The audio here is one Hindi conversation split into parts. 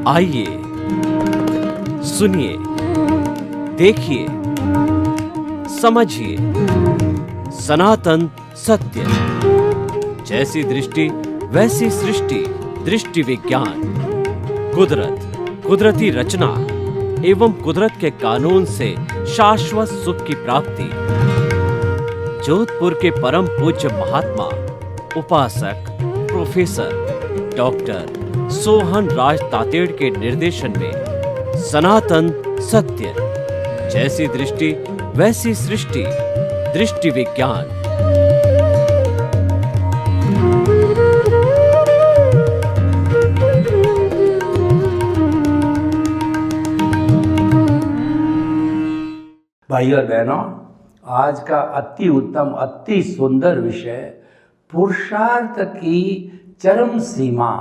आइए सुनिए, देखिए, समझिए सनातन सत्य। जैसी दृष्टि वैसी सृष्टि, दृष्टि विज्ञान। कुदरत, कुदरती रचना एवं कुदरत के कानून से शाश्वत सुख की प्राप्ति। जोधपुर के परम पूज्य महात्मा उपासक प्रोफेसर डॉक्टर सोहन राज तातेड़ के निर्देशन में सनातन सत्य। जैसी दृष्टि वैसी सृष्टि, दृष्टि विज्ञान। भाई और बहनों, आज का अति उत्तम अति सुंदर विषय पुरुषार्थ की चरम सीमा।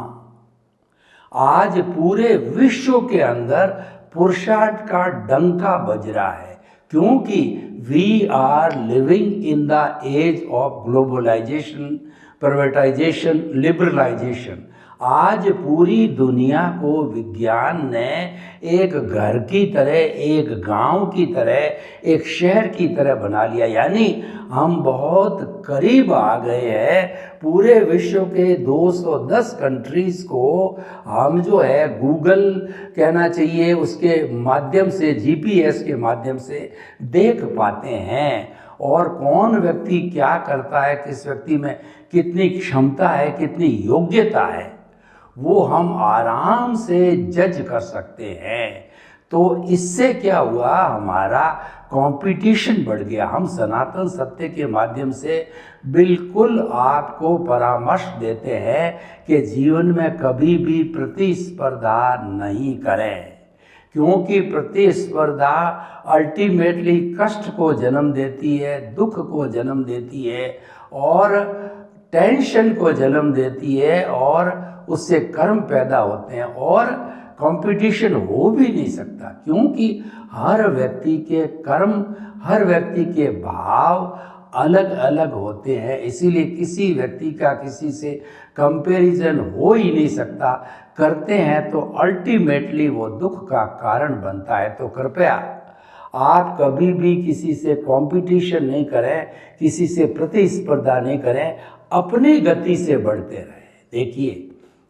आज पूरे विश्व के अंदर पुरुषार्थ का डंका बज रहा है, क्योंकि we are living in the age of globalisation, privatisation, liberalisation. आज पूरी दुनिया को विज्ञान ने एक घर की तरह, एक गांव की तरह, एक शहर की तरह बना लिया। यानी हम बहुत करीब आ गए हैं। पूरे विश्व के 210 कंट्रीज़ को हम जो है गूगल कहना चाहिए, उसके माध्यम से, जीपीएस के माध्यम से देख पाते हैं। और कौन व्यक्ति क्या करता है, किस व्यक्ति में कितनी क्षमता है, कितनी योग्यता है, वो हम आराम से जज कर सकते हैं। तो इससे क्या हुआ, हमारा कंपटीशन बढ़ गया। हम सनातन सत्य के माध्यम से बिल्कुल आपको परामर्श देते हैं कि जीवन में कभी भी प्रतिस्पर्धा नहीं करें, क्योंकि प्रतिस्पर्धा अल्टीमेटली कष्ट को जन्म देती है, दुख को जन्म देती है और टेंशन को जन्म देती है, और उससे कर्म पैदा होते हैं और कंपटीशन हो भी नहीं सकता, क्योंकि हर व्यक्ति के कर्म, हर व्यक्ति के भाव अलग अलग होते हैं। इसीलिए किसी व्यक्ति का किसी से कंपैरिजन हो ही नहीं सकता। करते हैं तो अल्टीमेटली वो दुख का कारण बनता है। तो कृपया आप कभी भी किसी से कंपटीशन नहीं करें, किसी से प्रतिस्पर्धा नहीं करें, अपनी गति से बढ़ते रहें। देखिए,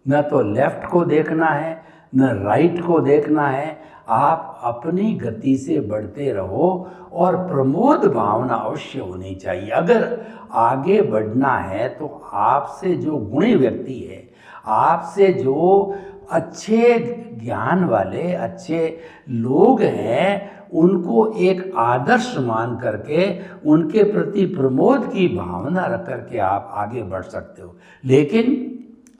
न तो लेफ्ट को देखना है, न राइट को देखना है। आप अपनी गति से बढ़ते रहो और प्रमोद भावना अवश्य होनी चाहिए। अगर आगे बढ़ना है तो आपसे जो गुणी व्यक्ति है, आपसे जो अच्छे ज्ञान वाले अच्छे लोग हैं, उनको एक आदर्श मान करके उनके प्रति प्रमोद की भावना रख करके आप आगे बढ़ सकते हो। लेकिन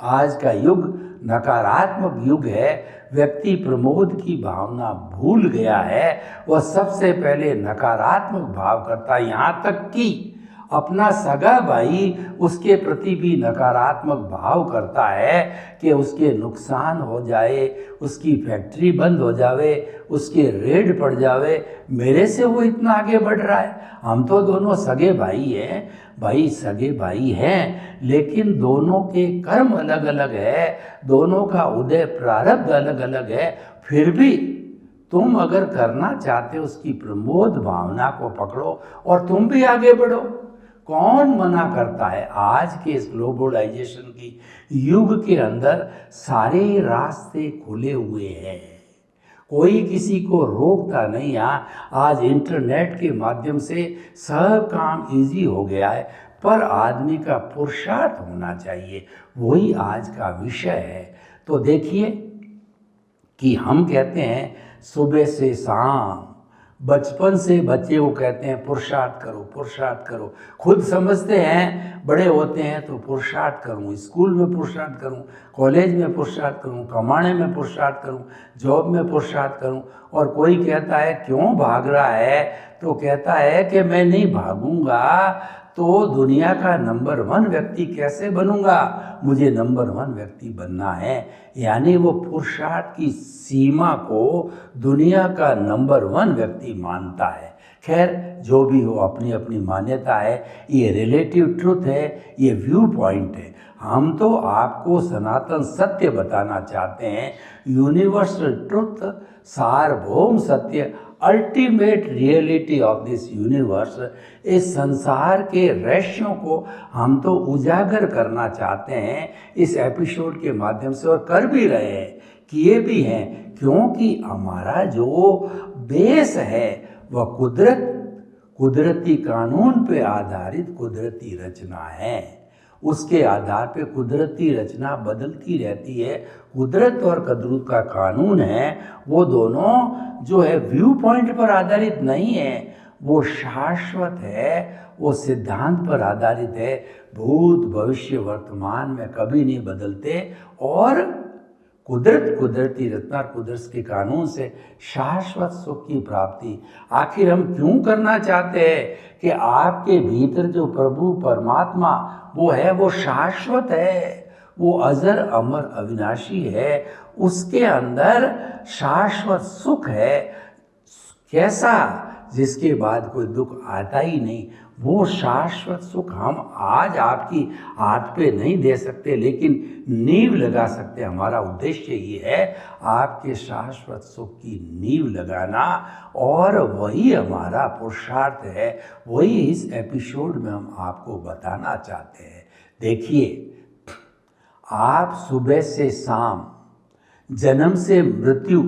आज का युग नकारात्मक युग है। व्यक्ति प्रमोद की भावना भूल गया है। वह सबसे पहले नकारात्मक भाव करता है, यहाँ तक कि अपना सगा भाई उसके प्रति भी नकारात्मक भाव करता है कि उसके नुकसान हो जाए, उसकी फैक्ट्री बंद हो जावे, उसके रेड पड़ जावे। मेरे से वो इतना आगे बढ़ रहा है, हम तो दोनों सगे भाई हैं। भाई सगे भाई हैं, लेकिन दोनों के कर्म अलग अलग है, दोनों का उदय प्रारब्ध अलग अलग है। फिर भी तुम अगर करना चाहते हो, उसकी प्रमोद भावना को पकड़ो और तुम भी आगे बढ़ो। कौन मना करता है? आज के इस ग्लोबलाइजेशन की युग के अंदर सारे रास्ते खुले हुए हैं, कोई किसी को रोकता नहीं। आज इंटरनेट के माध्यम से सब काम इजी हो गया है, पर आदमी का पुरुषार्थ होना चाहिए, वही आज का विषय है। तो देखिए कि हम कहते हैं सुबह से शाम, बचपन से बच्चे को कहते हैं पुरुषार्थ करो, पुरुषार्थ करो। खुद समझते हैं बड़े होते हैं तो पुरुषार्थ करूँ, स्कूल में पुरुषार्थ करूँ, कॉलेज में पुरुषार्थ करूँ, कमाने में पुरुषार्थ करूँ, जॉब में पुरुषार्थ करूँ। और कोई कहता है क्यों भाग रहा है, तो कहता है कि मैं नहीं भागूंगा तो दुनिया का नंबर 1 व्यक्ति कैसे बनूंगा, मुझे नंबर 1 व्यक्ति बनना है। यानी वो पुरुषार्थ की सीमा को दुनिया का नंबर 1 व्यक्ति मानता है। खैर जो भी हो, अपनी अपनी मान्यता है, ये रिलेटिव ट्रुथ है, ये व्यू पॉइंट है। हम तो आपको सनातन सत्य बताना चाहते हैं, यूनिवर्सल ट्रुथ, सार्वभौम सत्य, ultimate reality of this universe. इस संसार के रहस्यों को हम तो उजागर करना चाहते हैं इस एपिसोड के माध्यम से, और कर भी रहे हैं, किए भी हैं, क्योंकि हमारा जो बेस है वह कुदरती कानून पे आधारित कुदरती रचना है। उसके आधार पे कुदरती रचना बदलती रहती है। कुदरत और कदरत का कानून है, वो दोनों जो है व्यू पॉइंट पर आधारित नहीं है, वो शाश्वत है, वो सिद्धांत पर आधारित है। भूत भविष्य वर्तमान में कभी नहीं बदलते, और कुदरती रचना, कुदरत के कानून से शाश्वत सुख की प्राप्ति आखिर हम क्यों करना चाहते हैं कि आपके भीतर जो प्रभु परमात्मा वो है, वो शाश्वत है, वो अजर अमर अविनाशी है, उसके अंदर शाश्वत सुख है। कैसा? जिसके बाद कोई दुख आता ही नहीं। वो शाश्वत सुख हम आज आपकी हाथ पे नहीं दे सकते, लेकिन नींव लगा सकते। हमारा उद्देश्य ये है आपके शाश्वत सुख की नींव लगाना, और वही हमारा पुरुषार्थ है, वही इस एपिसोड में हम आपको बताना चाहते हैं। देखिए, आप सुबह से शाम, जन्म से मृत्यु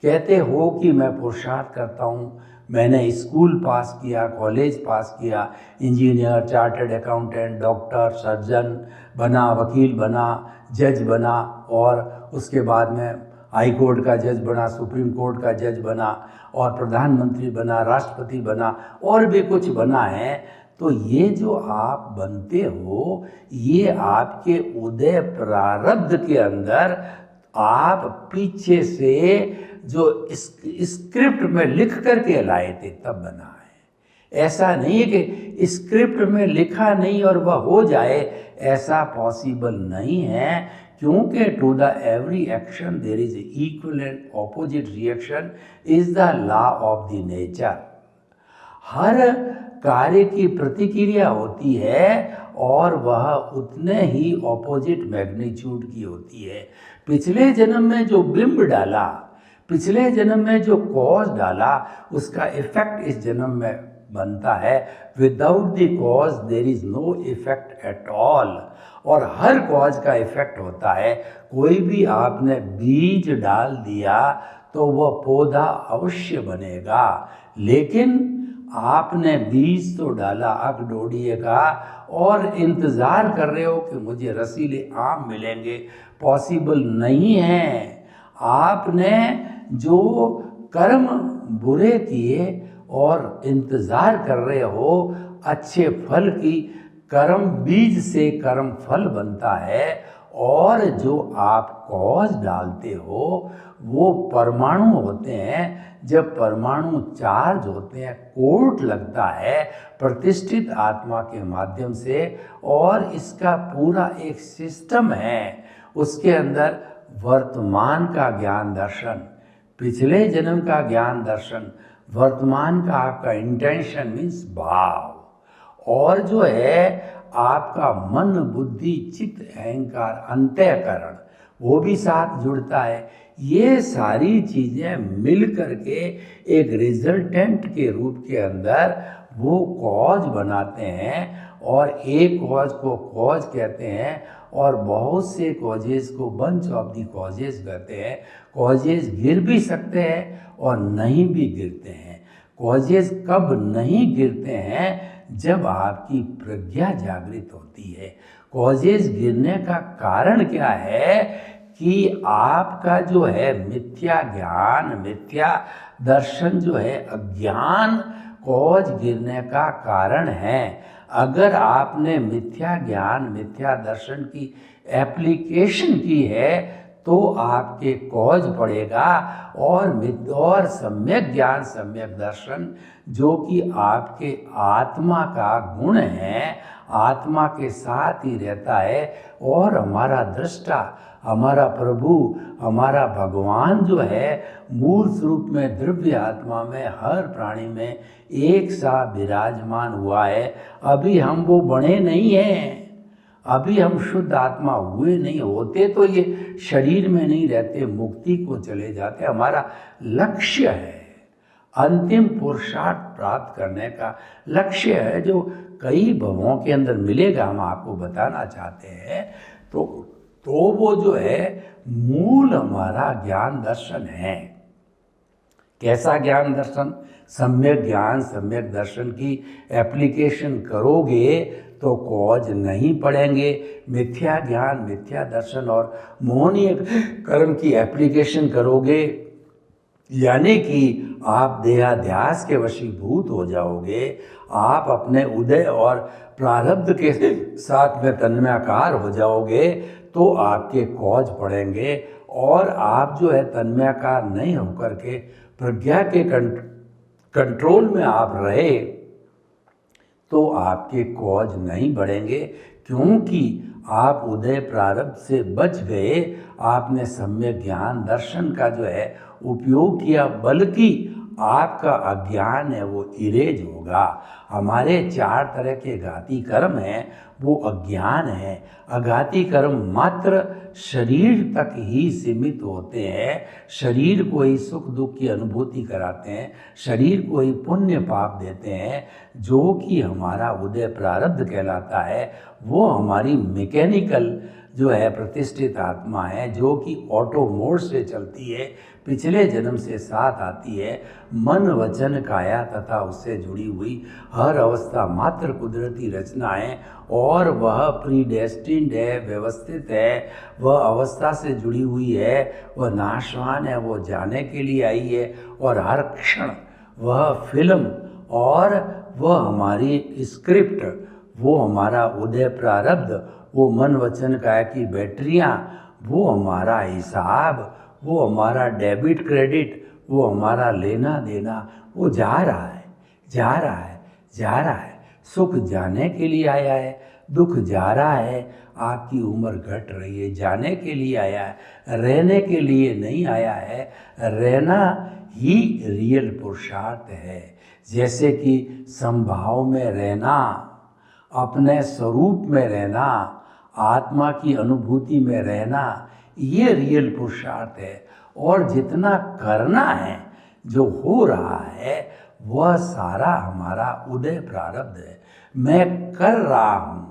कहते हो कि मैं पुरुषार्थ करता हूँ, मैंने स्कूल पास किया, कॉलेज पास किया, engineer, chartered accountant, doctor, surgeon बना, वकील बना, जज बना, और उसके बाद में हाई कोर्ट का जज बना, सुप्रीम कोर्ट का जज बना, और प्रधानमंत्री बना, राष्ट्रपति बना, और भी कुछ बना है। तो ये जो आप बनते हो, ये आपके उदय प्रारब्ध के अंदर आप पीछे से जो स्क्रिप्ट में लिख करके लाए थे तब बना है। ऐसा नहीं है कि स्क्रिप्ट में लिखा नहीं और वह हो जाए, ऐसा पॉसिबल नहीं है, क्योंकि to the every action there is equal and opposite reaction is the law of the nature. हर कार्य की प्रतिक्रिया होती है और वह उतने ही ऑपोजिट मैग्नीट्यूड की होती है। पिछले जन्म में जो बिंब डाला, पिछले जन्म में जो कॉज डाला, उसका इफेक्ट इस जन्म में बनता है। Without the cause there is no effect at all, और हर कॉज का इफेक्ट होता है। कोई भी आपने बीज डाल दिया तो वह पौधा अवश्य बनेगा, लेकिन आपने बीज तो डाला अकडोडिये का और इंतज़ार कर रहे हो कि मुझे रसीले आम मिलेंगे, पॉसिबल नहीं है। आपने जो कर्म बुरे किए और इंतज़ार कर रहे हो अच्छे फल की, कर्म बीज से कर्म फल बनता है, और जो आप कॉज डालते हो वो परमाणु होते हैं। जब परमाणु चार्ज होते हैं, कोर्ट लगता है प्रतिष्ठित आत्मा के माध्यम से, और इसका पूरा एक सिस्टम है। उसके अंदर वर्तमान का ज्ञान दर्शन, पिछले जन्म का ज्ञान दर्शन, वर्तमान का आपका इंटेंशन मीन्स भाव, और जो है आपका मन बुद्धि चित्त अहंकार अंतःकरण, वो भी साथ जुड़ता है। ये सारी चीज़ें मिल करके एक रिजल्टेंट के रूप के अंदर वो कॉज बनाते हैं, और एक कॉज को कॉज कहते हैं, और बहुत से कॉजेज को बंच ऑफ दी कॉजेज कहते हैं। कॉजेज गिर भी सकते हैं और नहीं भी गिरते हैं। कॉजेज कब नहीं गिरते हैं? जब आपकी प्रज्ञा जागृत होती है। कॉजेज गिरने का कारण क्या है कि आपका जो है मिथ्या ज्ञान, मिथ्या दर्शन जो है अज्ञान, कॉज गिरने का कारण है। अगर आपने मिथ्या ज्ञान, मिथ्या दर्शन की एप्लीकेशन की है तो आपके कॉज पड़ेगा। और सम्यक ज्ञान सम्यक दर्शन जो कि आपके आत्मा का गुण है, आत्मा के साथ ही रहता है। और हमारा दृष्टा, हमारा प्रभु, हमारा भगवान जो है मूल स्वरूप में द्रव्य आत्मा में हर प्राणी में एक सा विराजमान हुआ है। अभी हम वो बने नहीं हैं, अभी हम शुद्ध आत्मा हुए नहीं। होते तो ये शरीर में नहीं रहते, मुक्ति को चले जाते। हमारा लक्ष्य है, अंतिम पुरुषार्थ प्राप्त करने का लक्ष्य है, जो कई भवों के अंदर मिलेगा, हम आपको बताना चाहते हैं। तो वो जो है मूल हमारा ज्ञान दर्शन है। कैसा ज्ञान दर्शन? सम्यक ज्ञान सम्यक दर्शन की एप्लीकेशन करोगे तो कॉज नहीं पड़ेंगे। मिथ्या ज्ञान मिथ्या दर्शन और मोहनीय कर्म की एप्लीकेशन करोगे, यानी कि आप देहाध्यास के वशीभूत हो जाओगे। आप अपने उदय और प्रारब्ध के साथ में तन्मयाकार हो जाओगे तो आपके कॉज पड़ेंगे। और आप जो है तन्मयाकार नहीं होकर के प्रज्ञा के कंट्रोल में आप रहे तो आपके कॉज नहीं बढ़ेंगे, क्योंकि आप उदय प्रारब्ध से बच गए। आपने सम्यक ज्ञान दर्शन का जो है उपयोग किया, बल्कि आपका अज्ञान है वो इरेज होगा। हमारे 4 तरह के घाती कर्म हैं, वो अज्ञान है। अघाती कर्म मात्र शरीर तक ही सीमित होते हैं, शरीर को ही सुख दुख की अनुभूति कराते हैं, शरीर को ही पुण्य पाप देते हैं। जो कि हमारा उदय प्रारब्ध कहलाता है, वो हमारी मैकेनिकल जो है प्रतिष्ठित आत्मा है, जो कि ऑटो मोड से चलती है, पिछले जन्म से साथ आती है। मन वचन काया तथा उससे जुड़ी हुई हर अवस्था मात्र कुदरती रचना है, और वह प्रीडेस्टिन्ड है, व्यवस्थित है। वह अवस्था से जुड़ी हुई है, वह नाशवान है, वो जाने के लिए आई है। और हर क्षण वह फिल्म और वह हमारी स्क्रिप्ट, वो हमारा उदय प्रारब्ध, वो मन वचन काया की बैटरियाँ, वो हमारा हिसाब, वो हमारा डेबिट क्रेडिट, वो हमारा लेना देना, वो जा रहा है, जा रहा है, जा रहा है। सुख जाने के लिए आया है, दुख जा रहा है। आपकी उम्र घट रही है, जाने के लिए आया है, रहने के लिए नहीं आया है। रहना ही रियल पुरुषार्थ है। जैसे कि संभाव में रहना, अपने स्वरूप में रहना, आत्मा की अनुभूति में रहना, ये रियल पुरुषार्थ है। और जितना करना है, जो हो रहा है, वह सारा हमारा उदय प्रारब्ध है। मैं कर रहा हूँ,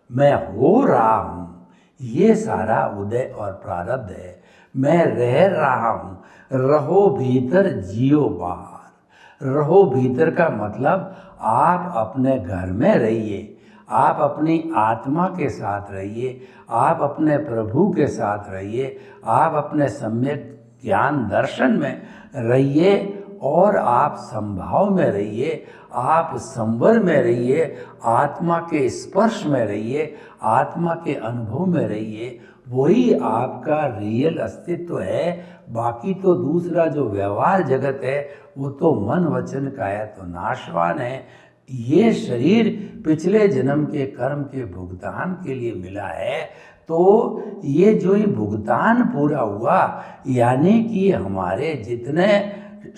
मैं हो रहा हूँ, ये सारा उदय और प्रारब्ध है। मैं रह रहा हूँ, रहो भीतर जियो बाहर। रहो भीतर का मतलब आप अपने घर में रहिए, आप अपनी आत्मा के साथ रहिए, आप अपने प्रभु के साथ रहिए, आप अपने सम्यक ज्ञान दर्शन में रहिए, और आप संभाव में रहिए, आप संवर में रहिए, आत्मा के स्पर्श में रहिए, आत्मा के अनुभव में रहिए। वही आपका रियल अस्तित्व है। बाकी तो दूसरा जो व्यवहार जगत है, वो तो मन वचन काया तो नाशवान है। ये शरीर पिछले जन्म के कर्म के भुगतान के लिए मिला है। तो ये जो ही भुगतान पूरा हुआ, यानी कि हमारे जितने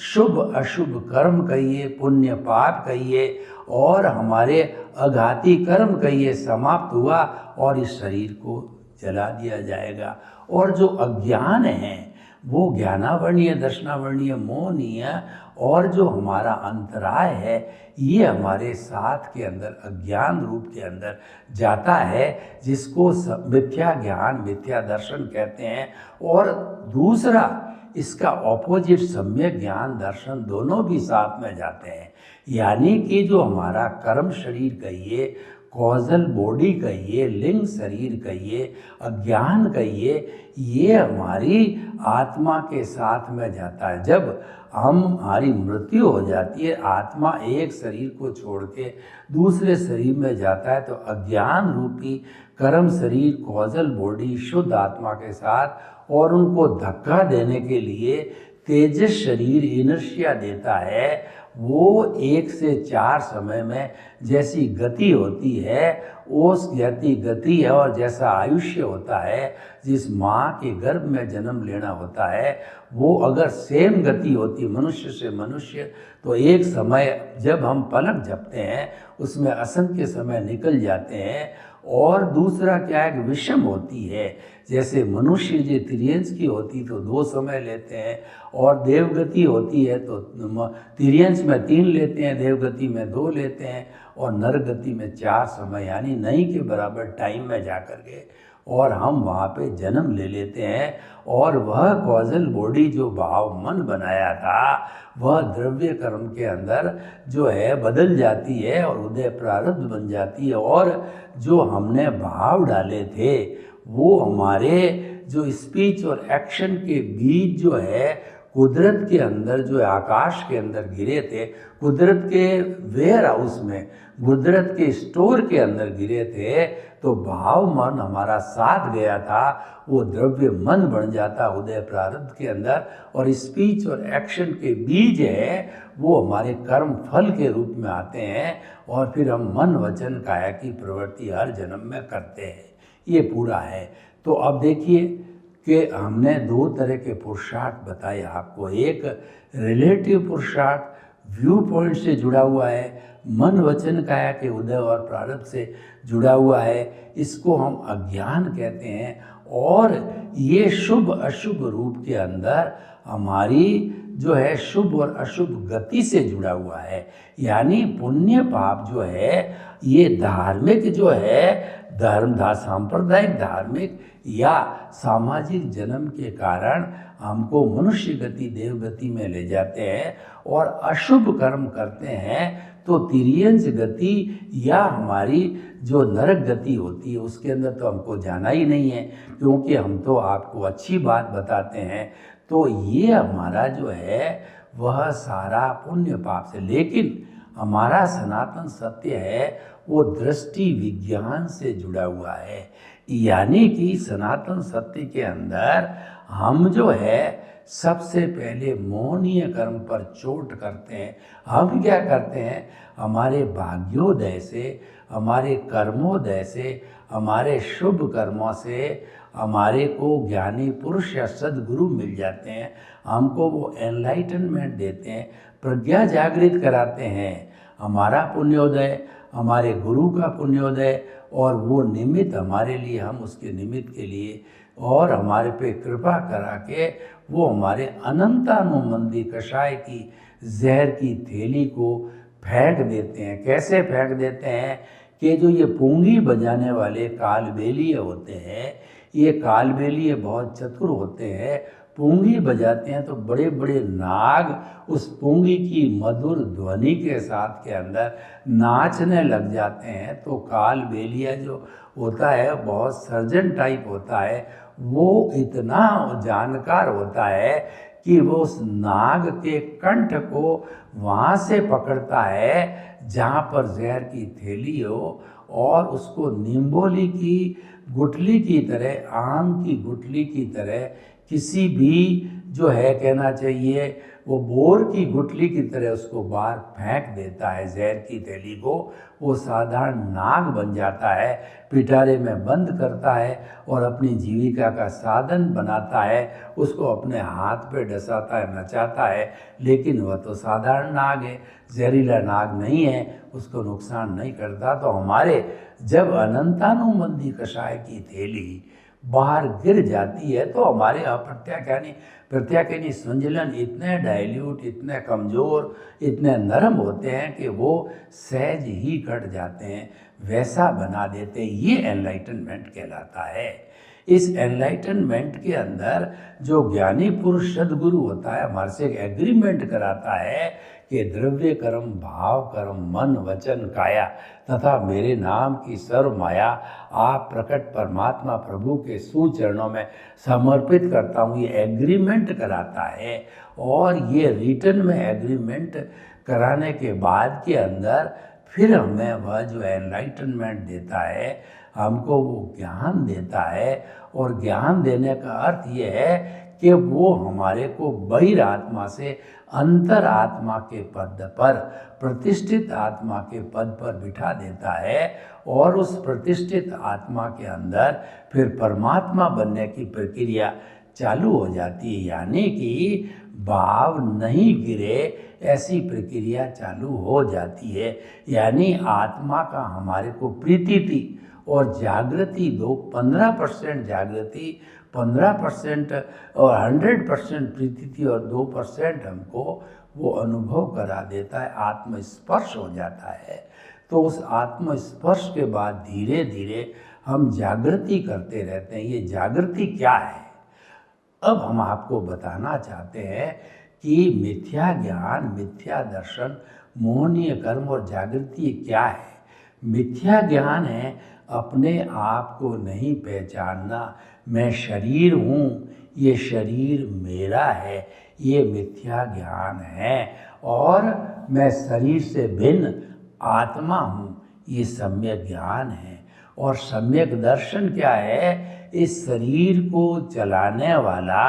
शुभ अशुभ कर्म कहिए, पुण्य पाप कहिए, और हमारे अघाती कर्म कहिए, समाप्त हुआ और इस शरीर को जला दिया जाएगा। और जो अज्ञान है, वो ज्ञानावर्णीय दर्शनावर्णीय मोहनीय, और जो हमारा अंतराय है, ये हमारे साथ के अंदर अज्ञान रूप के अंदर जाता है, जिसको मिथ्या ज्ञान मिथ्या दर्शन कहते हैं। और दूसरा इसका ऑपोजिट सम्यक ज्ञान दर्शन, दोनों भी साथ में जाते हैं। यानी कि जो हमारा कर्म शरीर कहिए, कॉजल बॉडी कहिए, लिंग शरीर कहिए, अज्ञान कहिए, ये हमारी आत्मा के साथ में जाता है। जब हमारी मृत्यु हो जाती है, आत्मा एक शरीर को छोड़ के दूसरे शरीर में जाता है, तो अज्ञान रूपी कर्म शरीर, कॉजल बॉडी शुद्ध आत्मा के साथ और उनको धक्का देने के लिए तेजस शरीर इनर्शिया देता है, वो 1 से 4 समय में जैसी गति होती है उस गति है, और जैसा आयुष्य होता है, जिस माँ के गर्भ में जन्म लेना होता है, वो अगर सेम गति होती मनुष्य से मनुष्य, तो एक समय जब हम पलक झपते हैं उसमें असंख्य समय निकल जाते हैं। और दूसरा क्या है कि विषम होती है, जैसे मनुष्य जो तिर्यंश की होती तो 2 समय लेते हैं, और देवगति होती है तो तिर्यंश में 3 लेते हैं, देवगति में 2 लेते हैं, और नरगति में 4 समय, यानी नहीं के बराबर टाइम में जाकर के और हम वहाँ पे जन्म ले लेते हैं। और वह कॉजल बॉडी जो भाव मन बनाया था वह द्रव्य कर्म के अंदर जो है बदल जाती है और उदय प्रारब्ध बन जाती है, और जो हमने भाव डाले थे वो हमारे जो स्पीच और एक्शन के बीच जो है कुदरत के अंदर, जो आकाश के अंदर गिरे थे, कुदरत के वेयर हाउस में, कुदरत के स्टोर के अंदर गिरे थे, तो भाव मन हमारा साथ गया था, वो द्रव्य मन बन जाता उदय प्रारब्ध के अंदर, और स्पीच और एक्शन के बीज है वो हमारे कर्म फल के रूप में आते हैं, और फिर हम मन वचन काया की प्रवृत्ति हर जन्म में करते हैं। ये पूरा है। तो अब देखिए कि हमने 2 तरह के पुरुषार्थ बताए आपको। एक रिलेटिव पुरुषार्थ व्यू पॉइंट से जुड़ा हुआ है, मन वचन काया के उदय और प्रारब्ध से जुड़ा हुआ है, इसको हम अज्ञान कहते हैं। और ये शुभ अशुभ रूप के अंदर हमारी जो है शुभ और अशुभ गति से जुड़ा हुआ है, यानी पुण्य पाप जो है ये धार्मिक जो है सांप्रदायिक धार्मिक या सामाजिक जन्म के कारण हमको मनुष्य गति देवगति में ले जाते हैं, और अशुभ कर्म करते हैं तो तिर्यंश गति या हमारी जो नरक गति होती है उसके अंदर तो हमको जाना ही नहीं है, क्योंकि हम तो आपको अच्छी बात बताते हैं। तो ये हमारा जो है वह सारा पुण्य पाप से, लेकिन हमारा सनातन सत्य है वो दृष्टि विज्ञान से जुड़ा हुआ है, यानी कि सनातन सत्य के अंदर हम जो है सबसे पहले मोहनीय कर्म पर चोट करते हैं। हम क्या करते हैं, हमारे भाग्योदय से, हमारे कर्मोदय से, हमारे शुभ कर्मों से हमारे को ज्ञानी पुरुष या सदगुरु मिल जाते हैं, हमको वो एनलाइटनमेंट देते हैं, प्रज्ञा जागृत कराते हैं। हमारा पुण्योदय, हमारे गुरु का पुण्योदय, और वो निमित्त हमारे लिए, हम उसके निमित्त के लिए, और हमारे पे कृपा करा के वो हमारे अनंतानुमंदी कषाय की जहर की थैली को फेंक देते हैं। कैसे फेंक देते हैं कि जो ये पूंगी बजाने वाले कालबेलिए होते हैं, ये कालबेलिए बहुत चतुर होते हैं, पूंगी बजाते हैं तो बड़े बड़े नाग उस पूंगी की मधुर ध्वनि के साथ के अंदर नाचने लग जाते हैं। तो कालबेलिया जो होता है बहुत सर्जन टाइप होता है, वो इतना जानकार होता है कि वो उस नाग के कंठ को वहाँ से पकड़ता है जहाँ पर जहर की थैली हो, और उसको निम्बोली की गुठली की तरह, आम की गुठली की तरह, किसी भी जो है कहना चाहिए वो बोर की गुठली की तरह उसको बाहर फेंक देता है जहर की थैली को। वो साधारण नाग बन जाता है, पिटारे में बंद करता है और अपनी जीविका का साधन बनाता है, उसको अपने हाथ पे डसाता है, नचाता है, लेकिन वह तो साधारण नाग है, जहरीला नाग नहीं है, उसको नुकसान नहीं करता। तो हमारे जब अनंतानुमंदी कषाय की थैली बाहर गिर जाती है तो हमारे प्रत्याख्यानी संजलन इतने डाइल्यूट, इतने कमज़ोर, इतने नरम होते हैं कि वो सहज ही कट जाते हैं, वैसा बना देते हैं। ये एनलाइटनमेंट कहलाता है। इस एनलाइटनमेंट के अंदर जो ज्ञानी पुरुष सदगुरु होता है हमारे से एक एग्रीमेंट कराता है कि द्रव्य कर्म, भाव कर्म, मन वचन काया तथा मेरे नाम की सर्व माया आप प्रकट परमात्मा प्रभु के सुचरणों में समर्पित करता हूँ, ये एग्रीमेंट कराता है। और ये रिटर्न में एग्रीमेंट कराने के बाद के अंदर फिर हमें वह जो एनलाइटनमेंट देता है, हमको वो ज्ञान देता है। और ज्ञान देने का अर्थ ये है कि वो हमारे को बहिरात्मा से अंतर आत्मा के पद पर, प्रतिष्ठित आत्मा के पद पर बिठा देता है। और उस प्रतिष्ठित आत्मा के अंदर फिर परमात्मा बनने की प्रक्रिया चालू हो जाती है, यानी कि भाव नहीं गिरे ऐसी प्रक्रिया चालू हो जाती है। यानी आत्मा का हमारे को प्रीति थी और जागृति 15% जागृति, 15% और 100% प्रीति थी और 2% हमको वो अनुभव करा देता है, आत्मस्पर्श हो जाता है। तो उस आत्मस्पर्श के बाद धीरे धीरे हम जागृति करते रहते हैं। ये जागृति क्या है? अब हम आपको बताना चाहते हैं कि मिथ्या ज्ञान, मिथ्या दर्शन, मोहनीय कर्म और जागृति क्या है। मिथ्या ज्ञान है अपने आप को नहीं पहचानना, मैं शरीर हूँ, ये शरीर मेरा है, ये मिथ्या ज्ञान है। और मैं शरीर से भिन्न आत्मा हूँ, ये सम्यक ज्ञान है। और सम्यक दर्शन क्या है? इस शरीर को चलाने वाला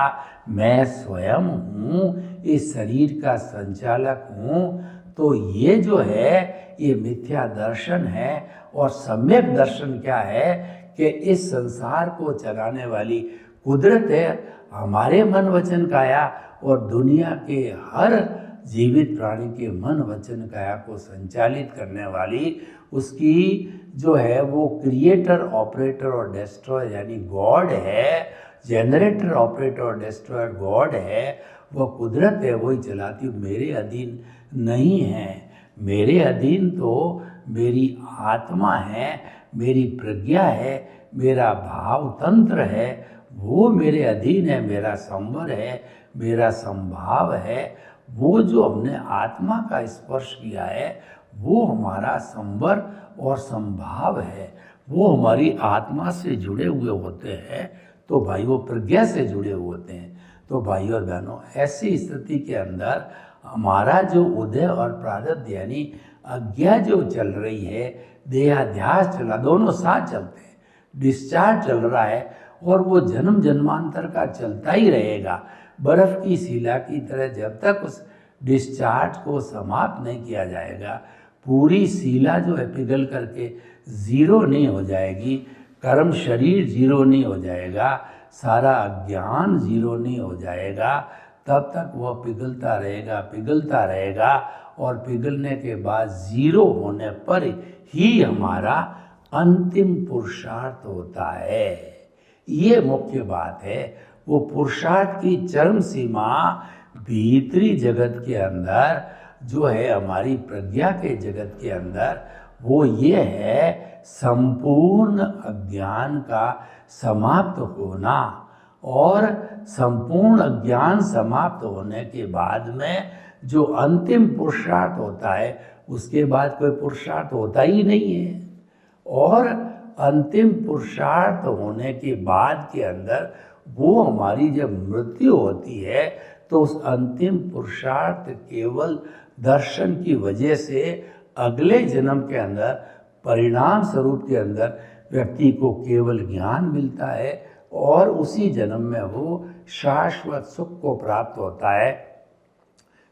मैं स्वयं हूँ, इस शरीर का संचालक हूँ। तो ये जो है ये मिथ्या दर्शन है। और सम्यक दर्शन क्या है कि इस संसार को चलाने वाली कुदरत है, हमारे मन वचन काया और दुनिया के हर जीवित प्राणी के मन वचन काया को संचालित करने वाली उसकी जो है वो क्रिएटर, ऑपरेटर और डिस्ट्रॉयर यानी गॉड है, जनरेटर, ऑपरेटर और डिस्ट्रॉयर गॉड है, वह कुदरत है, वही चलाती। मेरे अधीन नहीं है, मेरे अधीन तो मेरी आत्मा है, मेरी प्रज्ञा है, मेरा भाव तंत्र है, वो मेरे अधीन है, मेरा संवर है, मेरा संभाव है। वो जो हमने आत्मा का स्पर्श किया है वो हमारा संवर और संभाव है, वो हमारी आत्मा से जुड़े हुए होते हैं। तो भाई वो प्रज्ञा से जुड़े हुए होते हैं। तो भाइयों और बहनों, ऐसी स्थिति के अंदर हमारा जो उदय और प्रारब्ध यानी अज्ञा जो चल रही है, देहाध्यास चला, दोनों साथ चलते हैं, डिस्चार्ज चल रहा है और वो जन्म जन्मांतर का चलता ही रहेगा। बर्फ की शिला की तरह जब तक उस डिस्चार्ज को समाप्त नहीं किया जाएगा, पूरी शिला जो है पिघल करके ज़ीरो नहीं हो जाएगी, कर्म शरीर ज़ीरो नहीं हो जाएगा, सारा अज्ञान ज़ीरो नहीं हो जाएगा, तब तक वह पिघलता रहेगा, पिघलता रहेगा। और पिघलने के बाद ज़ीरो होने पर ही हमारा अंतिम पुरुषार्थ होता है। ये मुख्य बात है। वो पुरुषार्थ की चरम सीमा भीतरी जगत के अंदर जो है, हमारी प्रज्ञा के जगत के अंदर, वो ये है संपूर्ण अज्ञान का समाप्त होना। और संपूर्ण अज्ञान समाप्त होने के बाद में जो अंतिम पुरुषार्थ होता है, उसके बाद कोई पुरुषार्थ होता ही नहीं है। और अंतिम पुरुषार्थ होने के बाद के अंदर वो हमारी जब मृत्यु होती है तो उस अंतिम पुरुषार्थ केवल दर्शन की वजह से अगले जन्म के अंदर परिणाम स्वरूप के अंदर व्यक्ति को केवल ज्ञान मिलता है और उसी जन्म में वो शाश्वत सुख को प्राप्त होता है,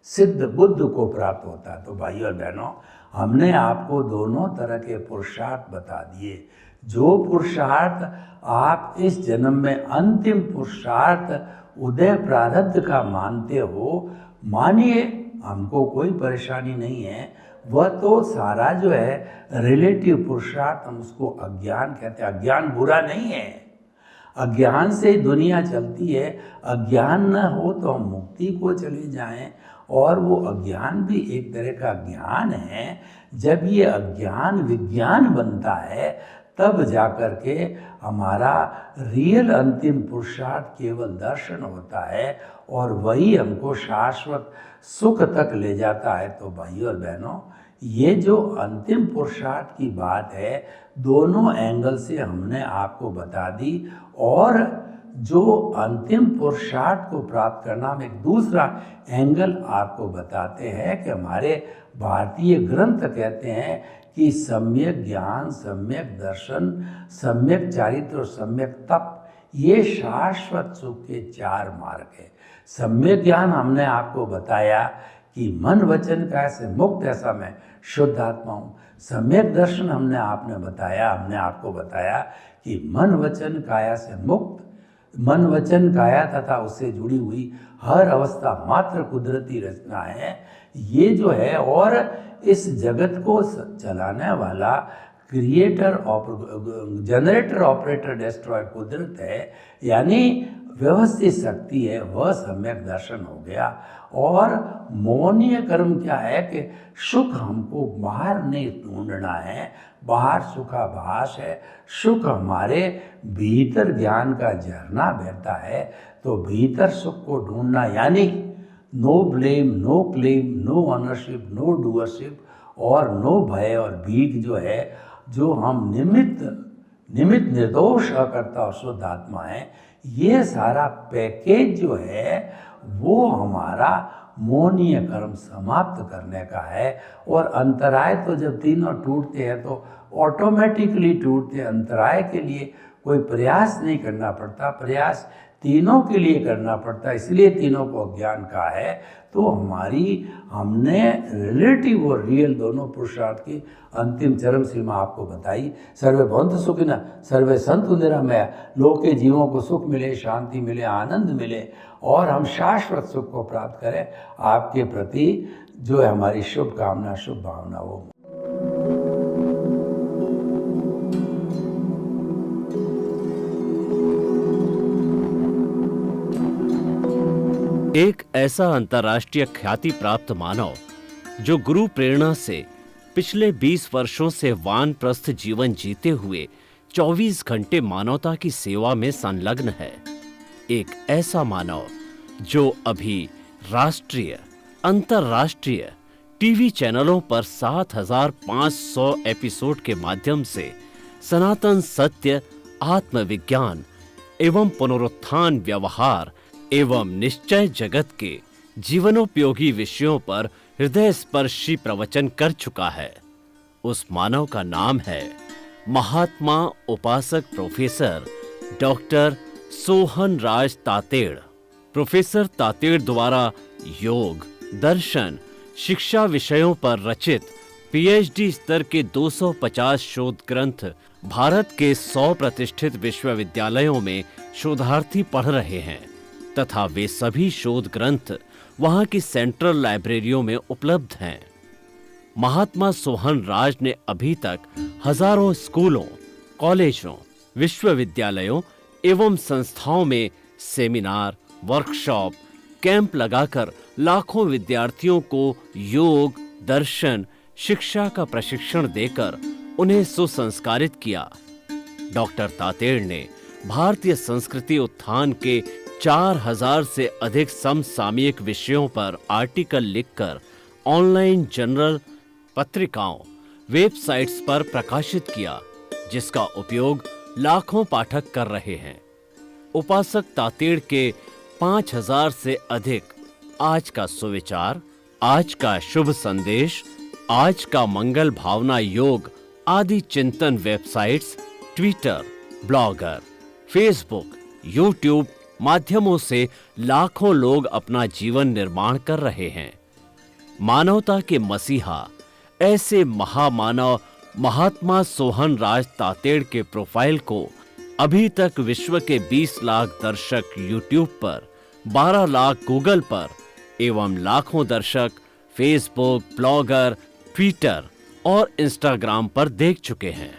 सिद्ध बुद्ध को प्राप्त होता है। तो भाइयों और बहनों, हमने आपको दोनों तरह के पुरुषार्थ बता दिए। जो पुरुषार्थ आप इस जन्म में अंतिम पुरुषार्थ उदय प्रारब्ध का मानते हो, मानिए, हमको कोई परेशानी नहीं है। वह तो सारा जो है रिलेटिव पुरुषार्थ, हम उसको अज्ञान कहते हैं। अज्ञान बुरा नहीं है, अज्ञान से दुनिया चलती है। अज्ञान न हो तो हम मुक्ति को चले जाएं, और वो अज्ञान भी एक तरह का ज्ञान है। जब ये अज्ञान विज्ञान बनता है तब जाकर के हमारा रियल अंतिम पुरुषार्थ केवल दर्शन होता है और वही हमको शाश्वत सुख तक ले जाता है। तो भाइयों और बहनों, ये जो अंतिम पुरुषार्थ की बात है, दोनों एंगल से हमने आपको बता दी। और जो अंतिम पुरुषार्थ को प्राप्त करना, हम एक दूसरा एंगल आपको बताते हैं कि हमारे भारतीय ग्रंथ कहते हैं कि सम्यक ज्ञान, सम्यक दर्शन, सम्यक चारित्र और सम्यक तप, ये शाश्वत सुख के 4 मार्ग है। सम्यक ज्ञान हमने आपको बताया कि मन वचन काया से मुक्त, ऐसा मैं शुद्ध आत्मा हूँ। सम्यक दर्शन हमने आपको बताया कि मन वचन काया से मुक्त, मन वचन काया तथा उससे जुड़ी हुई हर अवस्था मात्र कुदरती रचना है। ये जो है, और इस जगत को चलाने वाला क्रिएटर, जनरेटर, ऑपरेटर, डिस्ट्रॉयर कुदरत है, यानी व्यवस्थित शक्ति है, वह सम्यक दर्शन हो गया। और मौनीय कर्म क्या है कि सुख हमको बाहर नहीं ढूंढना है, बाहर सुखाभास है, सुख हमारे भीतर ज्ञान का झरना बहता है, तो भीतर सुख को ढूंढना, यानी no blame, no claim, no ownership, no doership और नो भय और भीख जो है, जो हम निमित्त निर्दोष अकर्ता और शुद्ध आत्मा है, ये सारा पैकेज जो है वो हमारा मौनीय कर्म समाप्त करने का है। और अंतराय तो जब तीनों टूटते हैं तो ऑटोमेटिकली टूटते हैं, अंतराय के लिए कोई प्रयास नहीं करना पड़ता, प्रयास तीनों के लिए करना पड़ता है, इसलिए तीनों को अज्ञान कहा है। तो हमने रिलेटिव और रियल दोनों पुरुषार्थ की अंतिम चरम सीमा आपको बताई। सर्वे भवन्तु सुखिनः, सर्वे सन्तु निरामया, लोक के जीवों को सुख मिले, शांति मिले, आनंद मिले और हम शाश्वत सुख को प्राप्त करें। आपके प्रति जो है हमारी शुभकामना, शुभ भावना हो। एक ऐसा अंतर्राष्ट्रीय ख्याति प्राप्त मानव जो गुरु प्रेरणा से पिछले 20 वर्षों से वानप्रस्थ जीवन जीते हुए 24 घंटे मानवता की सेवा में संलग्न है। एक ऐसा मानव जो अभी राष्ट्रीय, अंतर्राष्ट्रीय टीवी चैनलों पर 7,500 एपिसोड के माध्यम से सनातन सत्य, आत्मविज्ञान एवं पुनरुत्थान, व्यवहार एवं निश्चय जगत के जीवनोपयोगी विषयों पर हृदय स्पर्शी प्रवचन कर चुका है। उस मानव का नाम है महात्मा उपासक प्रोफेसर डॉक्टर सोहन राज तातेड़। प्रोफेसर तातेड़ द्वारा योग, दर्शन, शिक्षा विषयों पर रचित पीएचडी स्तर के 250 शोध ग्रंथ भारत के 100 प्रतिष्ठित विश्वविद्यालयों में शोधार्थी पढ़ रहे हैं तथा वे सभी शोध ग्रंथ वहां की सेंट्रल लाइब्रेरियों में उपलब्ध हैं। महात्मा सोहन राज ने अभी तक हजारों स्कूलों, कॉलेजों, विश्वविद्यालयों एवं संस्थाओं में सेमिनार, वर्कशॉप, कैंप लगाकर लाखों विद्यार्थियों को योग, दर्शन, शिक्षा का प्रशिक्षण देकर उन्हें सुसंस्कारित किया। डॉक्टर तातेड़ ने भारतीय संस्कृति उत्थान के 4000 से अधिक समसामयिक विषयों पर आर्टिकल लिखकर ऑनलाइन जर्नल, पत्रिकाओं, वेबसाइट्स पर प्रकाशित किया, जिसका उपयोग लाखों पाठक कर रहे हैं। उपासक तातेड़ के 5000 से अधिक आज का सुविचार, आज का शुभ संदेश, आज का मंगल भावना योग आदि चिंतन websites, Twitter, blogger, Facebook, YouTube माध्यमों से लाखों लोग अपना जीवन निर्माण कर रहे हैं। मानवता के मसीहा ऐसे महामानव महात्मा सोहन राज तातेड़ के प्रोफाइल को अभी तक विश्व के 20 लाख दर्शक यूट्यूब पर, 12 लाख गूगल पर एवं लाखों दर्शक फेसबुक, ब्लॉगर, ट्विटर और इंस्टाग्राम पर देख चुके हैं।